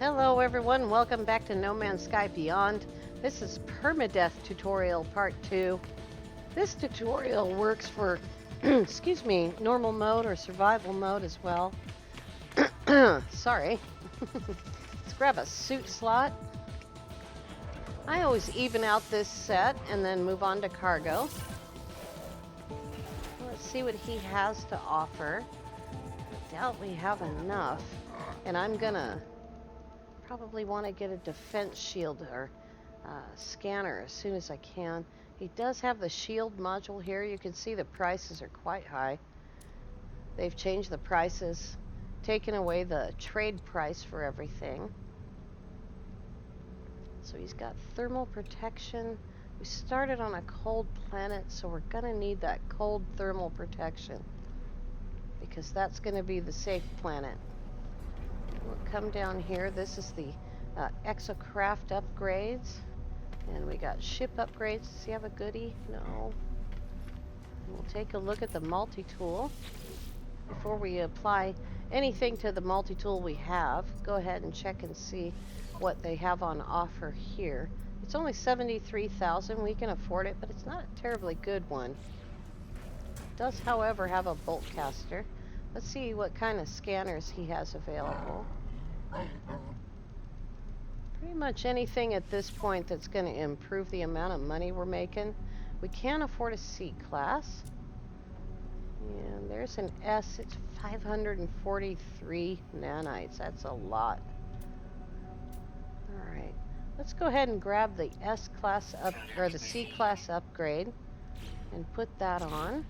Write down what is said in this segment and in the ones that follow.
Hello everyone, welcome back to No Man's Sky Beyond. This is Permadeath tutorial part 2. This tutorial works for, excuse me, normal mode or survival mode as well. Sorry. Let's grab a suit slot. I always even out this set and then move on to cargo. Let's see what he has to offer. I doubt we have enough, and I'm gonna probably want to get a defense shield or scanner as soon as I can. He does have the shield module here. You can see the prices are quite high. They've changed the prices, taken away the trade price for everything. So he's got thermal protection. We started on a cold planet, so we're gonna need that cold thermal protection because that's gonna be the safe planet. We'll come down here. This is the exocraft upgrades, and we got ship upgrades. Does he have a goodie? No. We'll take a look at the multi-tool before we apply anything to the multi-tool we have. Go ahead and check and see what they have on offer here. It's only 73,000. We can afford it, but it's not a terribly good one. It does, however, have a bolt caster. Let's see what kind of scanners he has available. Pretty much anything at this point that's going to improve the amount of money we're making. We can't afford a C class. And there's an S. It's 543 nanites. That's a lot. Alright. Let's go ahead and grab the S class up, or the C class upgrade, and put that on.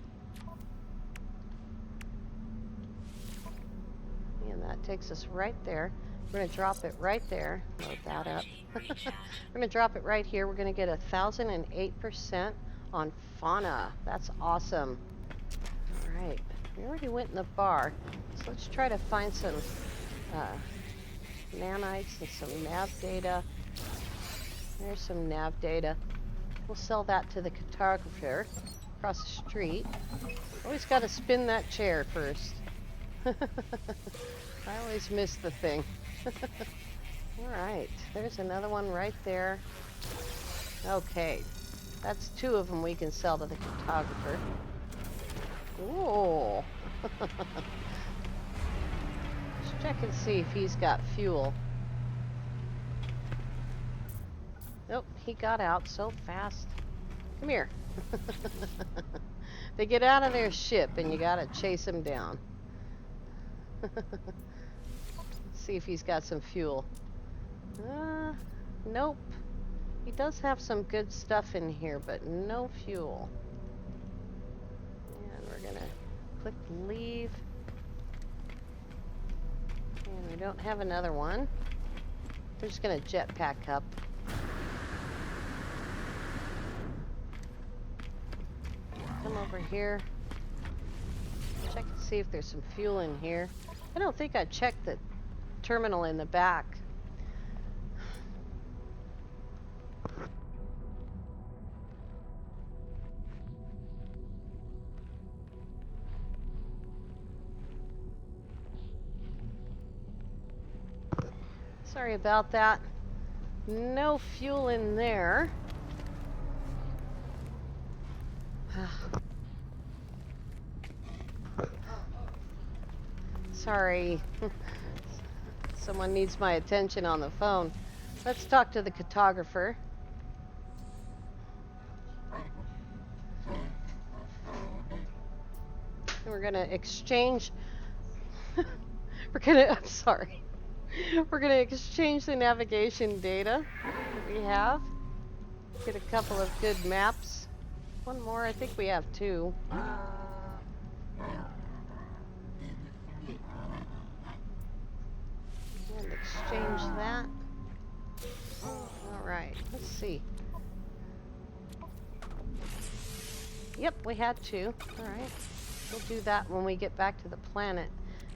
And that takes us right there. We're going to drop it right there. Load that up. We're going to drop it right here. We're going to get 1,008% on fauna. That's awesome. All right. We already went in the bar. So let's try to find some nanites and some nav data. There's some nav data. We'll sell that to the cartographer across the street. Always got to spin that chair first. I always miss the thing. Alright, there's another one right there. Okay, that's 2 of them we can sell to the cartographer. Ooh. Let's check and see if he's got fuel. Nope, he got out so fast. Come here. They get out of their ship and you gotta chase them down. Let's see if he's got some fuel. Nope. He does have some good stuff in here, but no fuel. And we're gonna click leave. And we don't have another one. We're just gonna jetpack up. Come over here. Check and see if there's some fuel in here. I don't think I checked the terminal in the back. Sorry about that. No fuel in there. Sorry. Someone needs my attention on the phone. Let's talk to the cartographer. And we're gonna exchange. I'm sorry. We're gonna exchange the navigation data that we have. Get a couple of good maps. One more. I think we have 2. And exchange that. Alright, let's see. Yep, we had 2. Alright. We'll do that when we get back to the planet.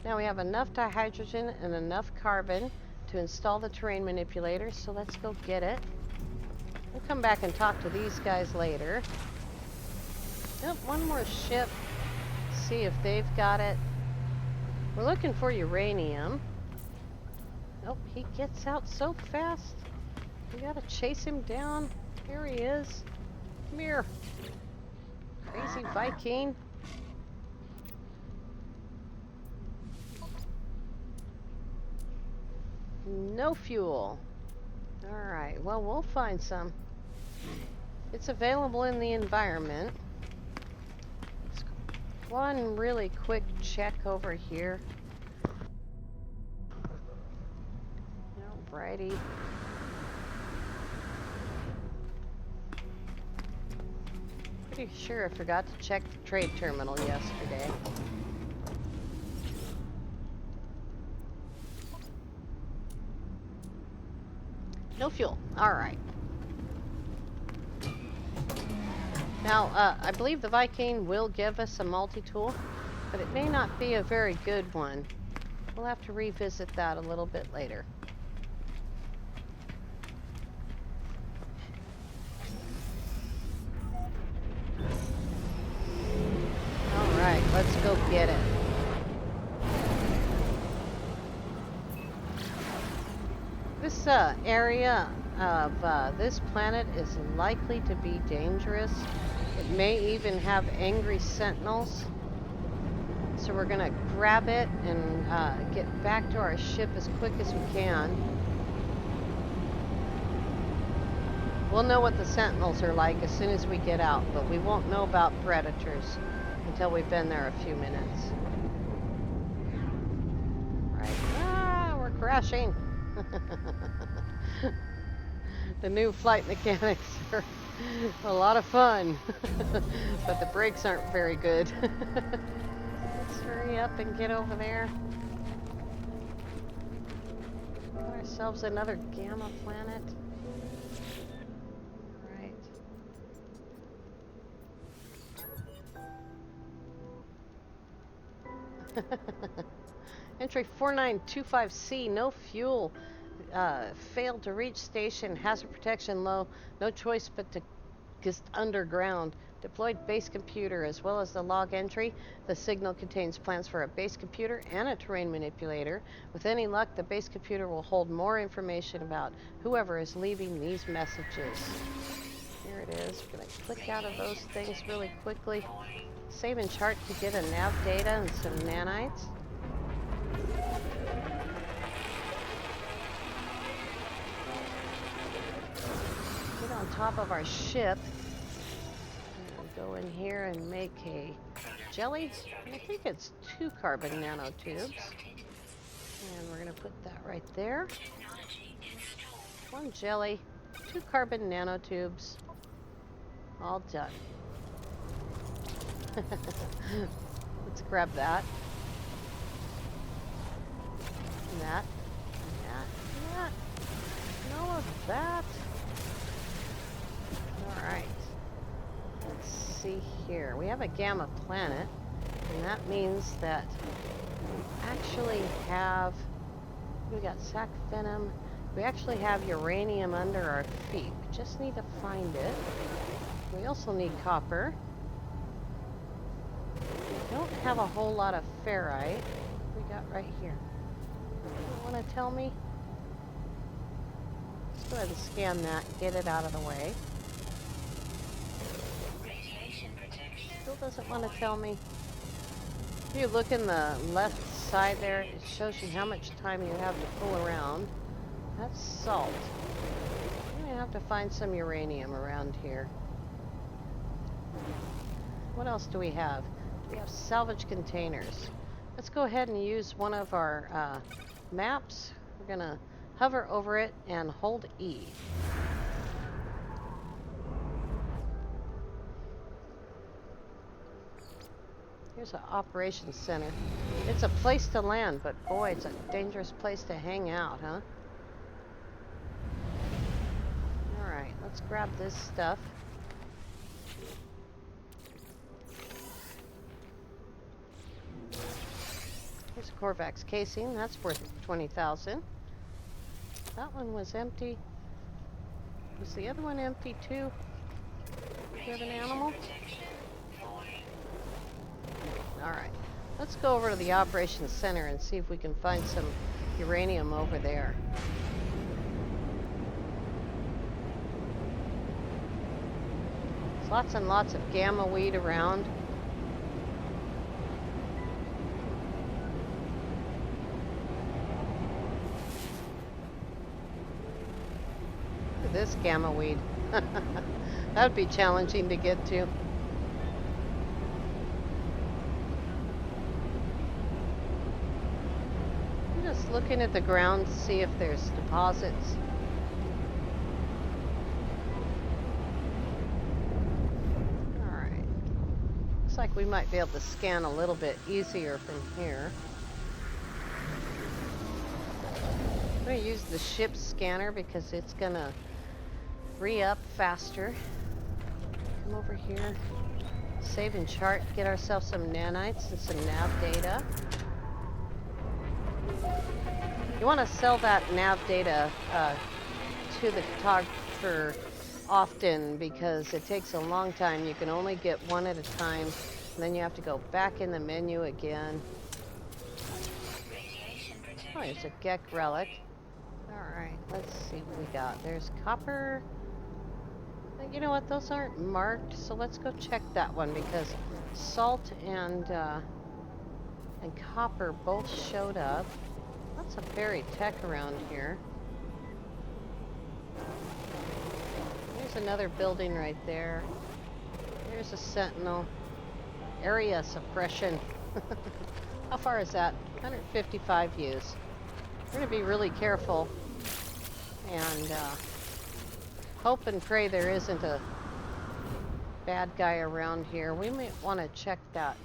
Now we have enough dihydrogen and enough carbon to install the terrain manipulator, so let's go get it. We'll come back and talk to these guys later. Yep, one more ship. See if they've got it. We're looking for uranium. Oh, he gets out so fast. We gotta chase him down. Here he is. Come here. Crazy Viking. No fuel. Alright, well, we'll find some. It's available in the environment. One really quick check over here. Alrighty. Pretty sure I forgot to check the trade terminal yesterday. No fuel. Alright. Now, I believe the Viking will give us a multi-tool, but it may not be a very good one. We'll have to revisit that a little bit later. Alright, let's go get it. This area of this planet is likely to be dangerous. It may even have angry sentinels. So we're gonna grab it and get back to our ship as quick as we can. We'll know what the sentinels are like as soon as we get out, but we won't know about predators until we've been there a few minutes. Right. Ah, we're crashing. The new flight mechanics are a lot of fun, but the brakes aren't very good. Let's hurry up and get over there. Got ourselves another gamma planet. Right. Entry 4925C, no fuel. Failed to reach station, hazard protection low, no choice but to just underground. Deployed base computer as well as the log entry. The signal contains plans for a base computer and a terrain manipulator. With any luck, the base computer will hold more information about whoever is leaving these messages. Here it is. We're going to click out of those things really quickly. Save and chart to get a nav data and some nanites. Get on top of our ship. Go in here and make a jelly. I think it's 2 carbon nanotubes. And we're going to put that right there. 1 jelly, 2 carbon nanotubes. All done. Let's grab that. And that. And that. And that. And all of that. Alright. Let's see here. We have a gamma planet, and that means that we actually have, we got sac venom, we actually have uranium under our feet. We just need to find it. We also need copper. We don't have a whole lot of ferrite. We got right here. You want to tell me? Let's go ahead and scan that and get it out of the way. Still doesn't want to tell me. If you look in the left side there, it shows you how much time you have to pull around. That's salt. I'm going to have to find some uranium around here. What else do we have? We have salvage containers. Let's go ahead and use one of our maps. We're going to hover over it and hold E. Here's an operations center. It's a place to land, but boy, it's a dangerous place to hang out, huh? Alright, let's grab this stuff. Here's a Corvax casing. That's worth 20,000. That one was empty. Was the other one empty too? Do you have an animal? Alright, let's go over to the operations center and see if we can find some uranium over there. There's lots and lots of gamma weed around. Look at this gamma weed. That would be challenging to get to. I'm just looking at the ground to see if there's deposits. Alright. Looks like we might be able to scan a little bit easier from here. I'm going to use the ship scanner because it's going to re-up faster. Come over here. Save and chart. Get ourselves some nanites and some nav data. You want to sell that nav data to the photographer often because it takes a long time. You can only get one at a time, and then you have to go back in the menu again. Oh, there's a Gek relic. Alright, let's see what we got. There's copper. You know what? Those aren't marked, so let's go check that one because salt and copper both showed up. Lots of fairy tech around here. There's another building right there. There's a sentinel. Area suppression. How far is that? 155 views. We're going to be really careful and hope and pray there isn't a bad guy around here. We might want to check that.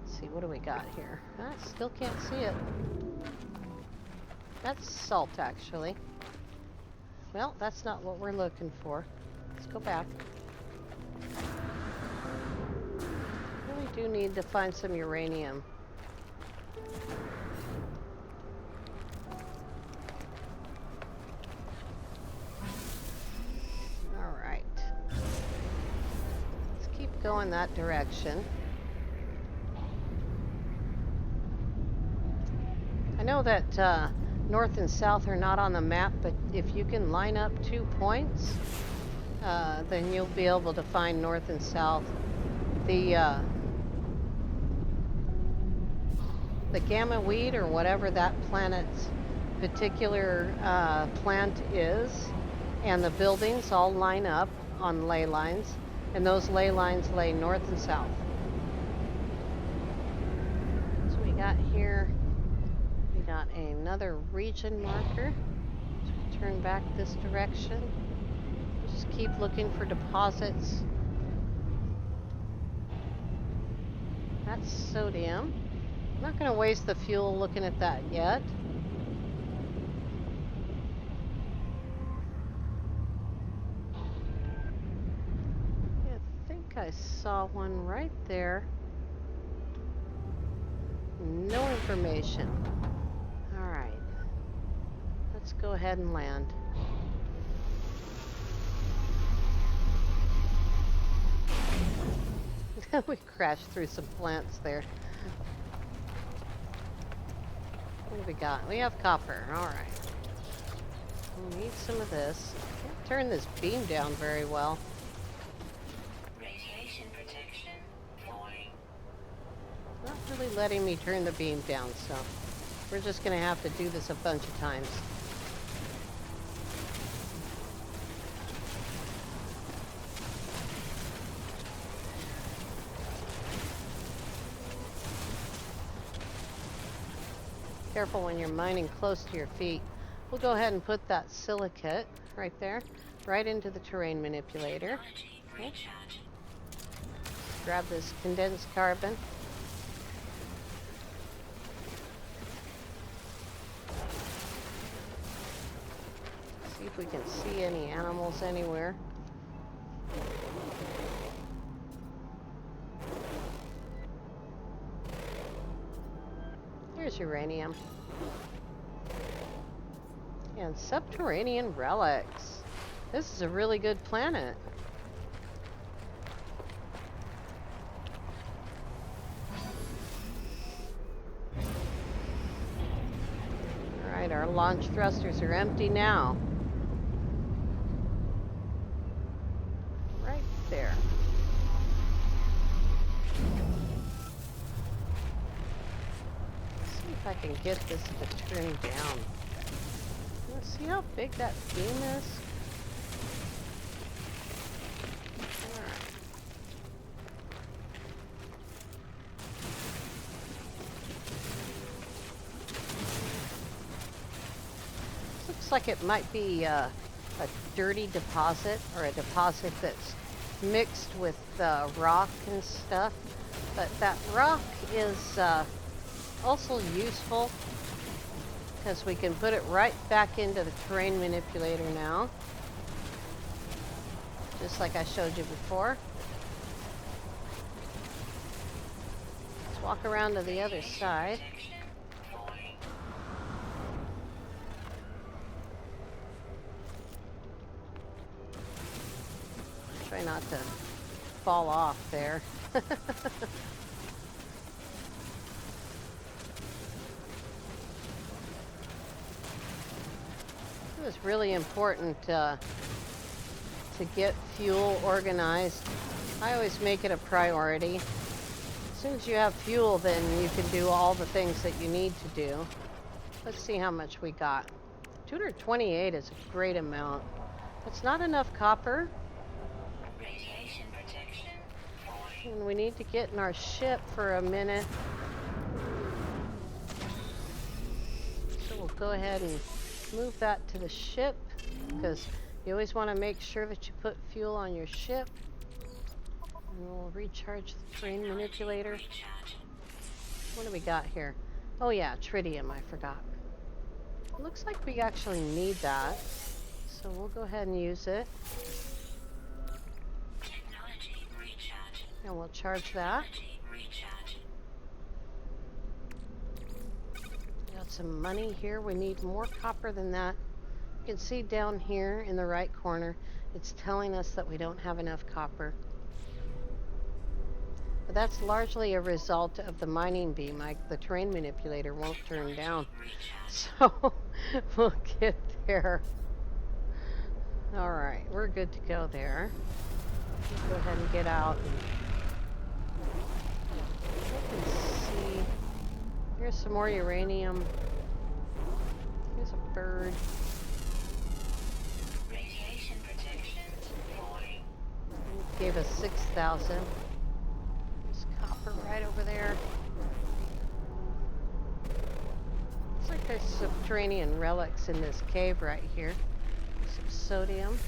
Let's see, what do we got here? I still can't see it. That's salt, actually. Well, that's not what we're looking for. Let's go back. Really do need to find some uranium. Alright. Let's keep going that direction. I know that north and south are not on the map, but if you can line up 2 points, then you'll be able to find north and south. The gamma weed, or whatever that planet's particular plant is, and the buildings all line up on ley lines, and those ley lines lay north and south. So we got here. We got another region marker. So turn back this direction. Just keep looking for deposits. That's sodium. I'm not going to waste the fuel looking at that yet. Yeah, I think I saw one right there. No information. Alright. Let's go ahead and land. We crashed through some plants there. What do we got? We have copper. Alright. We'll need some of this. Can't turn this beam down very well. Radiation protection falling. Not really letting me turn the beam down, so we're just going to have to do this a bunch of times. Careful when you're mining close to your feet. We'll go ahead and put that silicate right there, right into the terrain manipulator. Okay. Grab this condensed carbon. See if we can see any animals anywhere. Here's uranium. And subterranean relics. This is a really good planet. Alright, our launch thrusters are empty now. Right there. Let's see if I can get this to turn down. See how big that beam is? Alright. Looks like it might be a dirty deposit, or a deposit that's mixed with rock and stuff. But that rock is also useful because we can put it right back into the terrain manipulator now. Just like I showed you before. Let's walk around to the other side. Try not to fall off there. It was really important to get fuel organized. I always make it a priority. As soon as you have fuel, then you can do all the things that you need to do. Let's see how much we got. 228 is a great amount. That's not enough copper. Radiation protection. And we need to get in our ship for a minute. So we'll go ahead and move that to the ship, because you always want to make sure that you put fuel on your ship. And we'll recharge the terrain manipulator. What do we got here? Oh yeah, tritium, I forgot. It looks like we actually need that. So we'll go ahead and use it. Technology recharge. And we'll charge that. Technology recharge. Got some money here. We need more copper than that. You can see down here in the right corner, it's telling us that we don't have enough copper. But that's largely a result of the mining beam. The terrain manipulator won't turn down. So we'll get there. Alright, we're good to go there. Let's go ahead and get out. I can see. Here's some more uranium. Here's a bird. Radiation protection. Falling. Gave us 6,000. There's copper right over there. Looks like there's subterranean relics in this cave right here. Some sodium.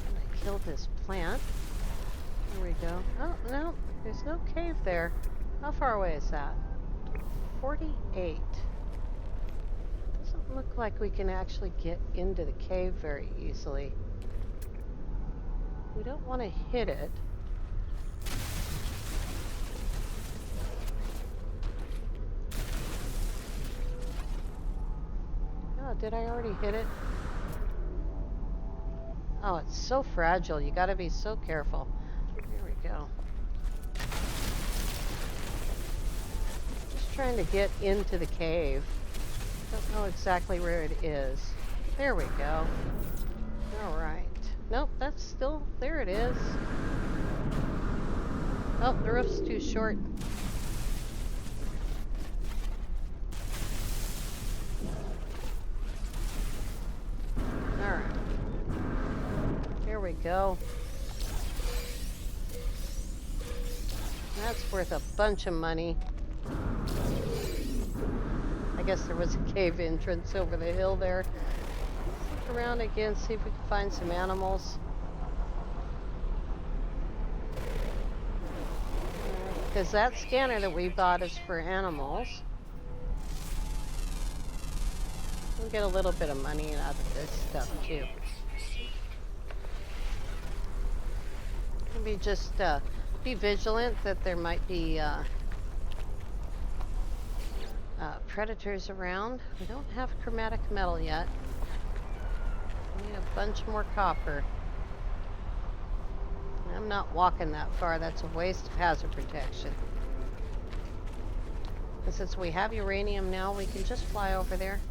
I killed this plant. There we go. Oh, no. There's no cave there. How far away is that? 48. Doesn't look like we can actually get into the cave very easily. We don't want to hit it. Oh, did I already hit it? Oh, it's so fragile. You gotta be so careful. Here we go. Just trying to get into the cave. Don't know exactly where it is. There we go. Alright. Nope, that's still... There it is. Oh, the roof's too short. Alright. Here we go. That's worth a bunch of money. I guess there was a cave entrance over the hill there. Let's look around again, see if we can find some animals. Because that scanner that we bought is for animals. We'll get a little bit of money out of this stuff too. Maybe just be vigilant that there might be predators around. We don't have chromatic metal yet. We need a bunch more copper. I'm not walking that far. That's a waste of hazard protection. And since we have uranium now, we can just fly over there.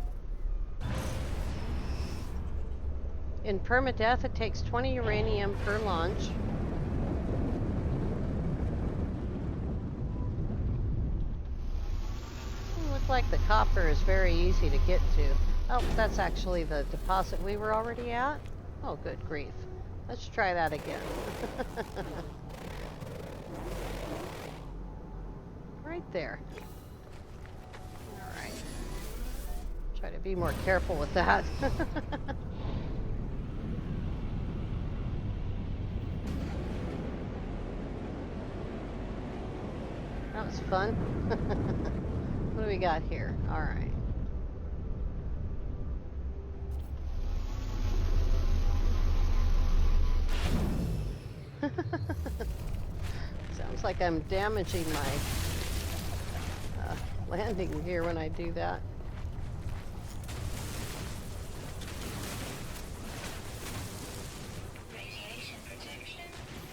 In Permadeath, it takes 20 uranium per launch. Looks like the copper is very easy to get to. Oh, that's actually the deposit we were already at. Oh, good grief. Let's try that again. Right there. Alright. Try to be more careful with that. That was fun. What do we got here? Alright. Sounds like I'm damaging my landing gear when I do that. Radiation protection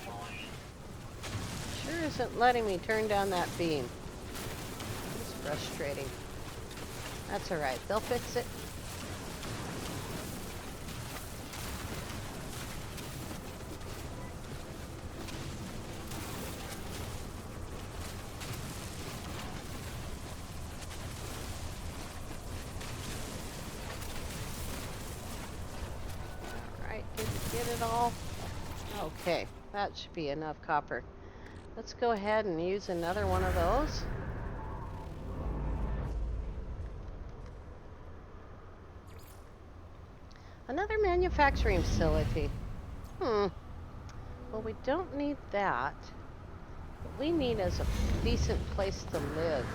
falling. Sure isn't letting me turn down that beam. It's frustrating. That's alright, they'll fix it. Alright, did we get it all? Okay, that should be enough copper. Let's go ahead and use another one of those. Another manufacturing facility. Well, we don't need that. What we need is a decent place to live.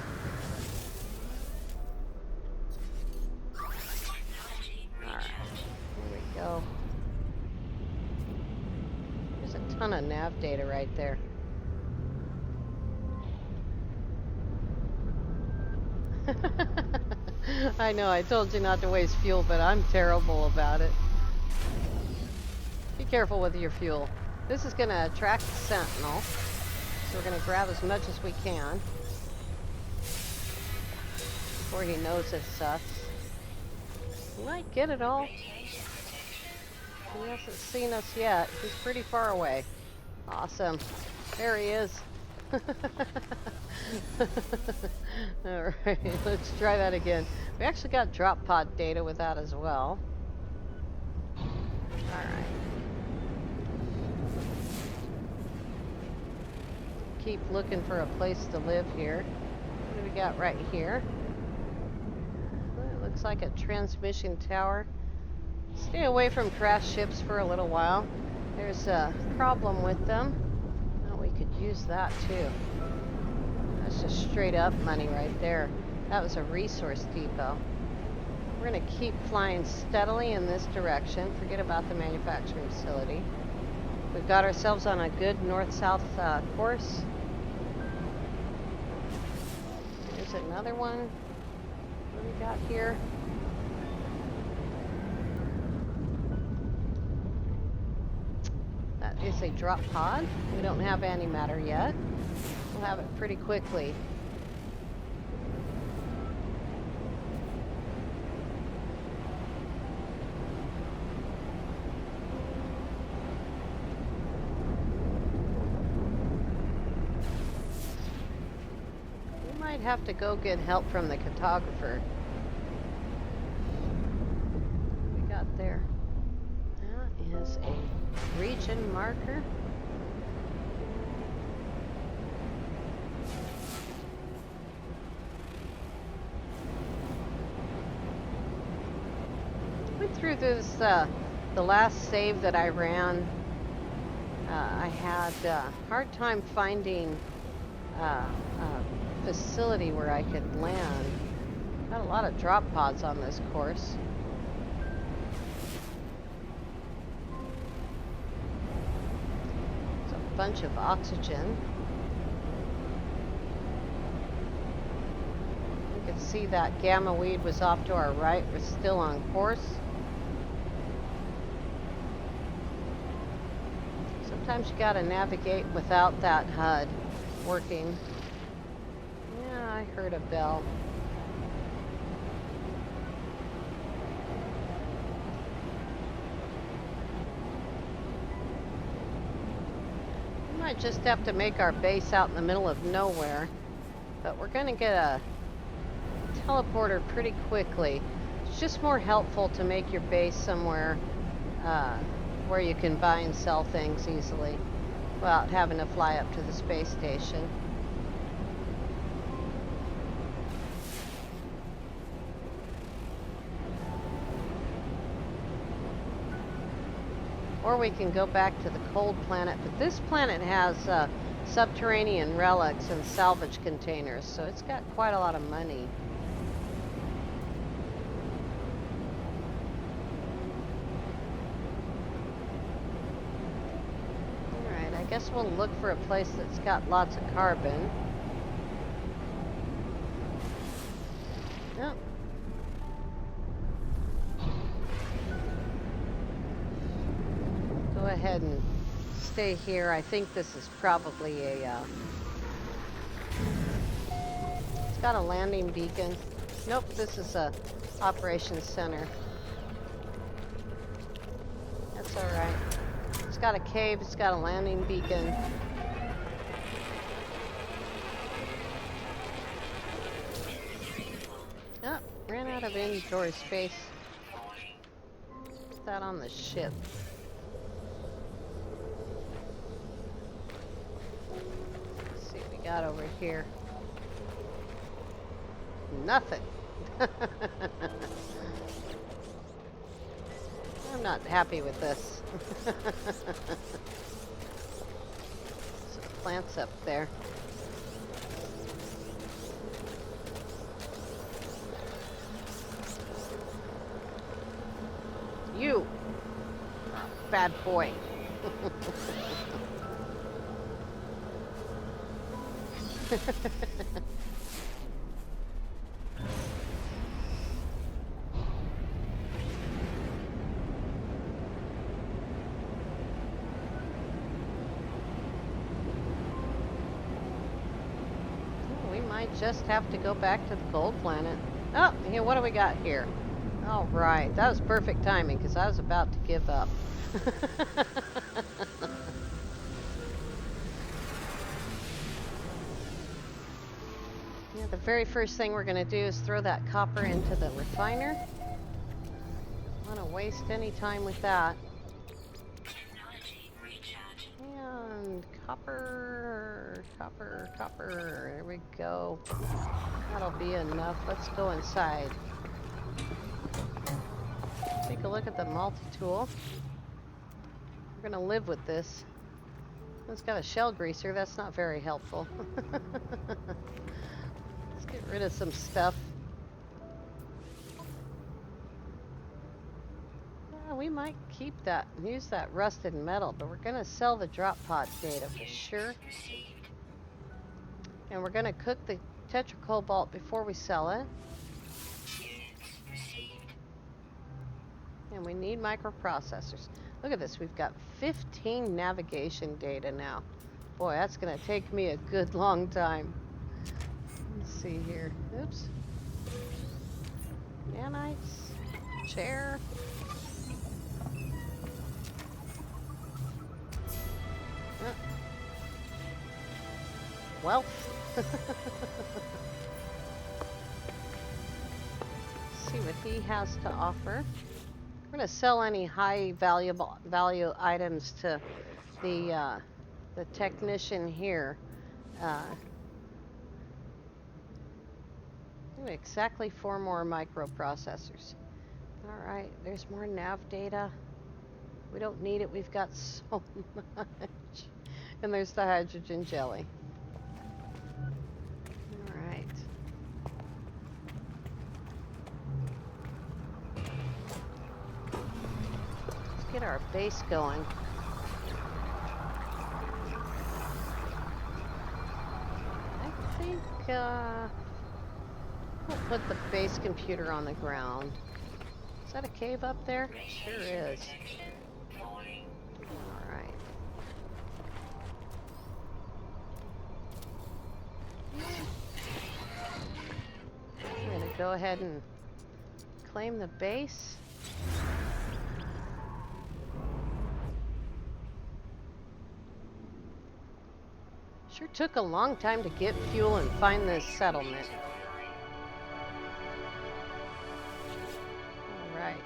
Technology Alright, recharge. here we go. There's a ton of nav data right there. I know, I told you not to waste fuel, but I'm terrible about it. Be careful with your fuel. This is going to attract the sentinel, so we're going to grab as much as we can before he knows it's us. We might get it all. Radiation protection He hasn't seen us yet. He's pretty far away. Awesome. There he is. Alright, let's try that again. We actually got drop pod data with that as well. Alright. Keep looking for a place to live here. What do we got right here? Well, it looks like a transmission tower. Stay away from crash ships for a little while. There's a problem with them. Oh, we could use that too. That's just straight up money right there. That was a resource depot. We're going to keep flying steadily in this direction. Forget about the manufacturing facility. We've got ourselves on a good north-south course. There's another one. What do we got here? That is a drop pod. We don't have antimatter yet. We'll have it pretty quickly. We might have to go get help from the cartographer. What we got there? That is a region marker. Went through this, the last save that I ran. I had a hard time finding a facility where I could land. Got a lot of drop pods on this course. It's a bunch of oxygen. You can see that gamma weed was off to our right. We're still on course. Sometimes you gotta navigate without that HUD working. Yeah, heard a bell. We might just have to make our base out in the middle of nowhere, but we're gonna get a teleporter pretty quickly. It's just more helpful to make your base somewhere where you can buy and sell things easily without having to fly up to the space station. Or we can go back to the cold planet, but this planet has subterranean relics and salvage containers, so it's got quite a lot of money. Alright, I guess we'll look for a place that's got lots of carbon. Yep. Go ahead and stay here. I think this is probably a it's got a landing beacon. Nope, this is a operations center. That's all right. It's got a cave, it's got a landing beacon. Oh, ran out of inventory space. Put that on the ship. Got over here. Nothing. I'm not happy with this. Some plants up there. You, bad boy. We might just have to go back to the cold planet. Oh, here, what do we got here? All right, that was perfect timing because I was about to give up. The very first thing we're going to do is throw that copper into the refiner. Don't want to waste any time with that. And copper. There we go. That'll be enough. Let's go inside. Take a look at the multi-tool. We're going to live with this. It's got a shell greaser. That's not very helpful. Get rid of some stuff. We might keep that and use that rusted metal, but we're going to sell the drop pod data for sure. And we're going to cook the tetracobalt before we sell it. And we need microprocessors. Look at this. We've got 15 navigation data now. Boy, that's going to take me a good long time. Let's see here. Oops. Nanites. Chair. Wealth. See what he has to offer. We're going to sell any high value items to the technician here. Exactly 4 more microprocessors. Alright, there's more nav data. We don't need it, we've got so much. And there's the hydrogen jelly. Alright. Let's get our base going. I think, we'll put the base computer on the ground. Is that a cave up there? Sure is. Alright. go ahead and claim the base. Sure took a long time to get fuel and find this settlement. Alright.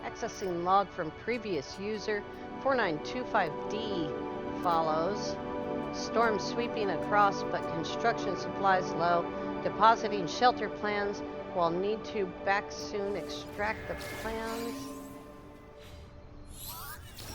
Accessing log from previous user 4925D follows. Storm sweeping across, but construction supplies low. Depositing shelter plans while need to back soon. Extract the plans.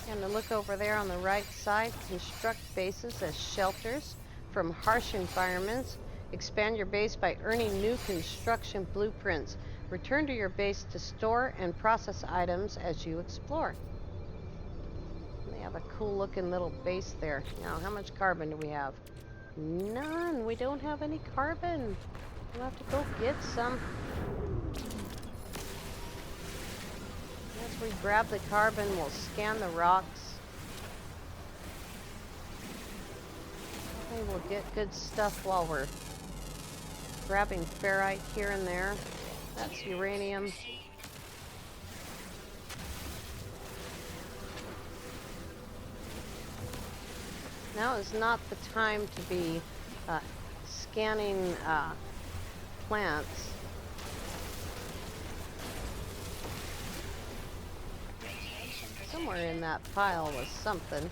And to look over there on the right side, construct bases as shelters from harsh environments. Expand your base by earning new construction blueprints. Return to your base to store and process items as you explore. They have a cool looking little base there. Now, how much carbon do we have? None. We don't have any carbon. We'll have to go get some. As we grab the carbon, we'll scan the rocks. Maybe we'll get good stuff while we're grabbing ferrite here and there. That's uranium. Now is not the time to be scanning plants. Somewhere in that pile was something.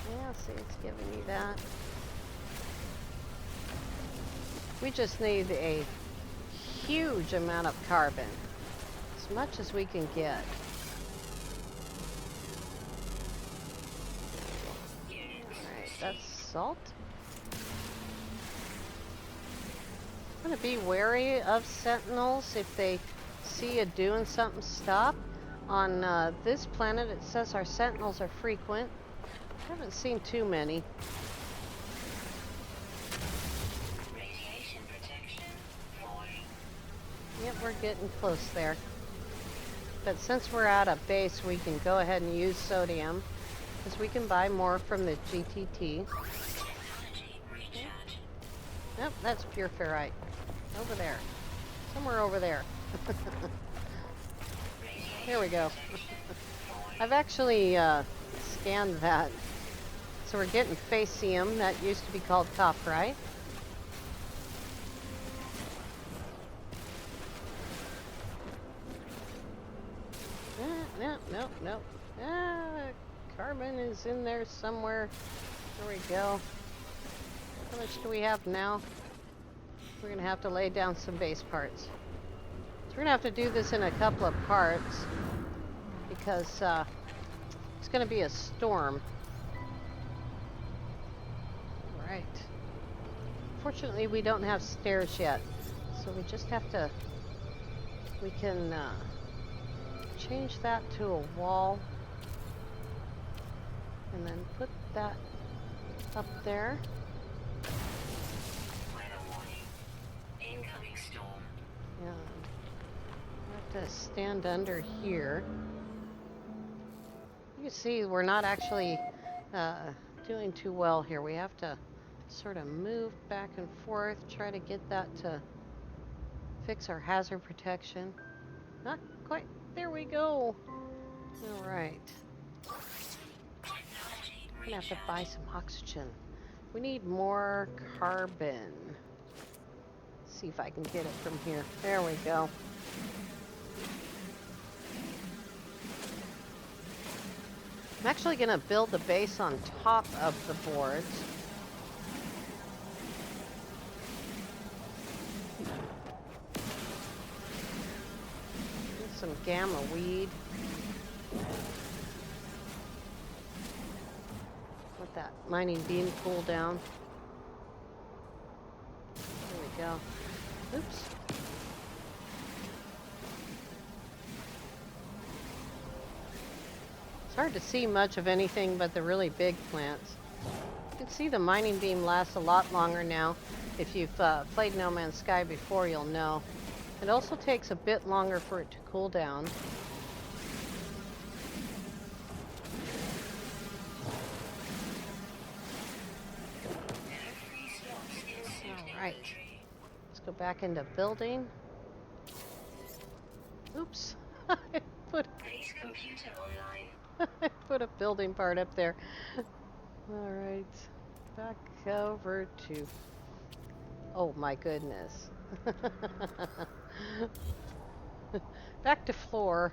Yeah, see, it's giving me that. We just need a huge amount of carbon. As much as we can get. Alright, that's salt. I'm going to be wary of sentinels. If they see you doing something, stop. On this planet, it says our sentinels are frequent. I haven't seen too many. Radiation protection falling. Yep, we're getting close there. But since we're at a base, we can go ahead and use sodium, because we can buy more from the GTT. Technology recharge. Yep, that's pure ferrite. Over there. Somewhere over there. Here we go. I've actually scanned that. So we're getting facium. That used to be called copperite. Nope. Carbon is in there somewhere. There we go. How much do we have now? We're going to have to lay down some base parts. So we're going to have to do this in a couple of parts because it's going to be a storm. Alright. Fortunately, we don't have stairs yet. So we just have to... We can change that to a wall. And then put that up there. Weather warning. Incoming storm. Yeah. I have to stand under here. You can see we're not actually doing too well here. We have to sort of move back and forth, try to get that to fix our hazard protection. Not quite. There we go. All right. Technology I'm gonna have to recharge. buy some oxygen. We need more carbon. See if I can get it from here. There we go. I'm actually gonna build the base on top of the boards. Get some gamma weed. Let that mining beam cool down. There we go. Oops. It's hard to see much of anything but the really big plants. You can see the mining beam lasts a lot longer now. If you've played No Man's Sky before, you'll know. It also takes a bit longer for it to cool down. All right. Go back into building. Oops. I put Base computer online. I put a building part up there. All right. Back over to... Oh my goodness. Back to floor.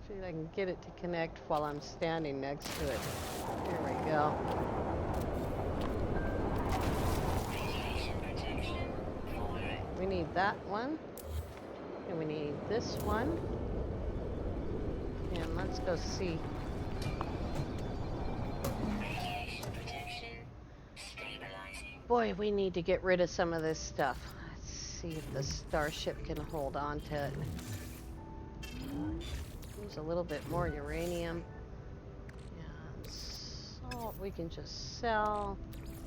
See if I can get it to connect while I'm standing next to it. There we go. Radiation protection. Falling. We need that one. And we need this one. And let's go see. Radiation protection. Stabilizing. Boy, we need to get rid of some of this stuff. Let's see if the starship can hold on to it. Use a little bit more uranium. And salt we can just sell.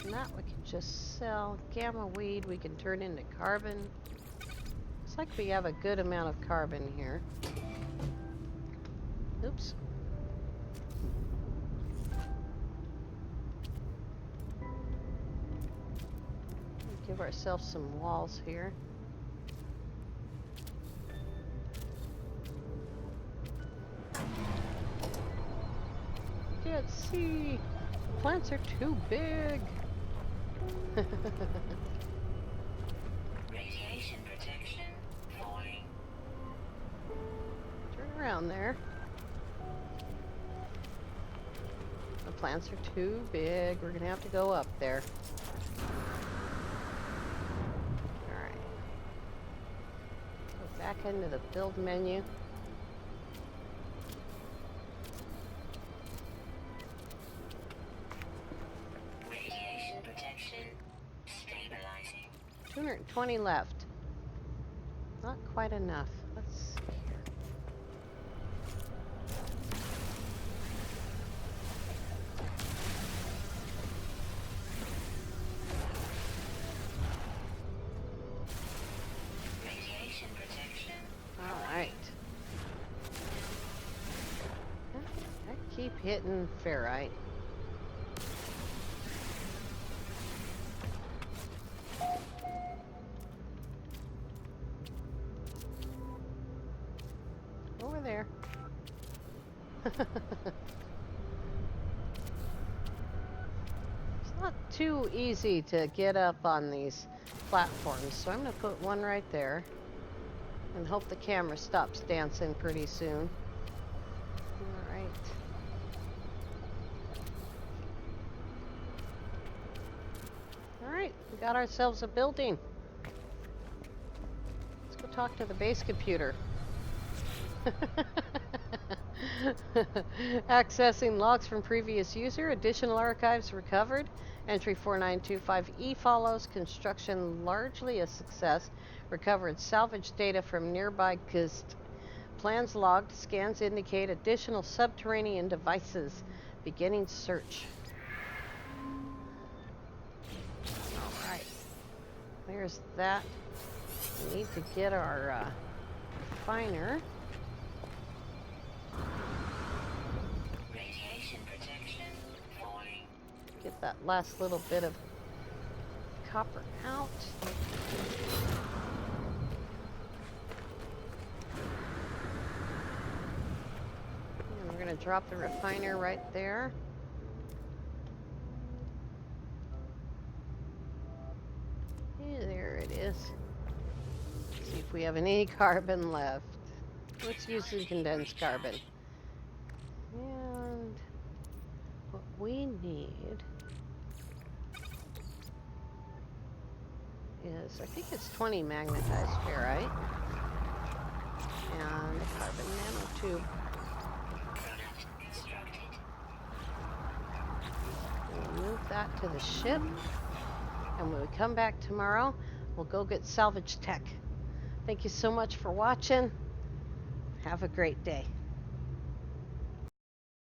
And that we can just sell. Gamma weed we can turn into carbon. Looks like we have a good amount of carbon here. Oops. Give ourselves some walls here. Can't see. Plants are too big. Radiation protection. Falling. Turn around there. The plants are too big. We're gonna have to go up there. Alright. Go back into the build menu. Radiation protection. Stabilizing. 220 left. Not quite enough. Let's see here. Radiation protection. Alright. I keep hitting ferrite. Over there. It's not too easy to get up on these platforms, so I'm going to put one right there and hope the camera stops dancing pretty soon. Alright. Alright, we got ourselves a building. Let's go talk to the base computer. Accessing logs from previous user. Additional archives recovered. Entry 4925E follows. Construction largely a success. Recovered salvage data from nearby GIST. Plans logged. Scans indicate additional subterranean devices. Beginning search. Alright. There's that. We need to get our refiner. Radiation protection. Falling. Get that last little bit of copper out. And we're going to drop the refiner right there. Yeah, there it is. See if we have any carbon left. Let's use some condensed carbon. And what we need is, I think it's 20 magnetized ferrite and a carbon nanotube. Product constructed. We'll move that to the ship, and when we come back tomorrow, we'll go get salvage tech. Thank you so much for watching. Have a great day.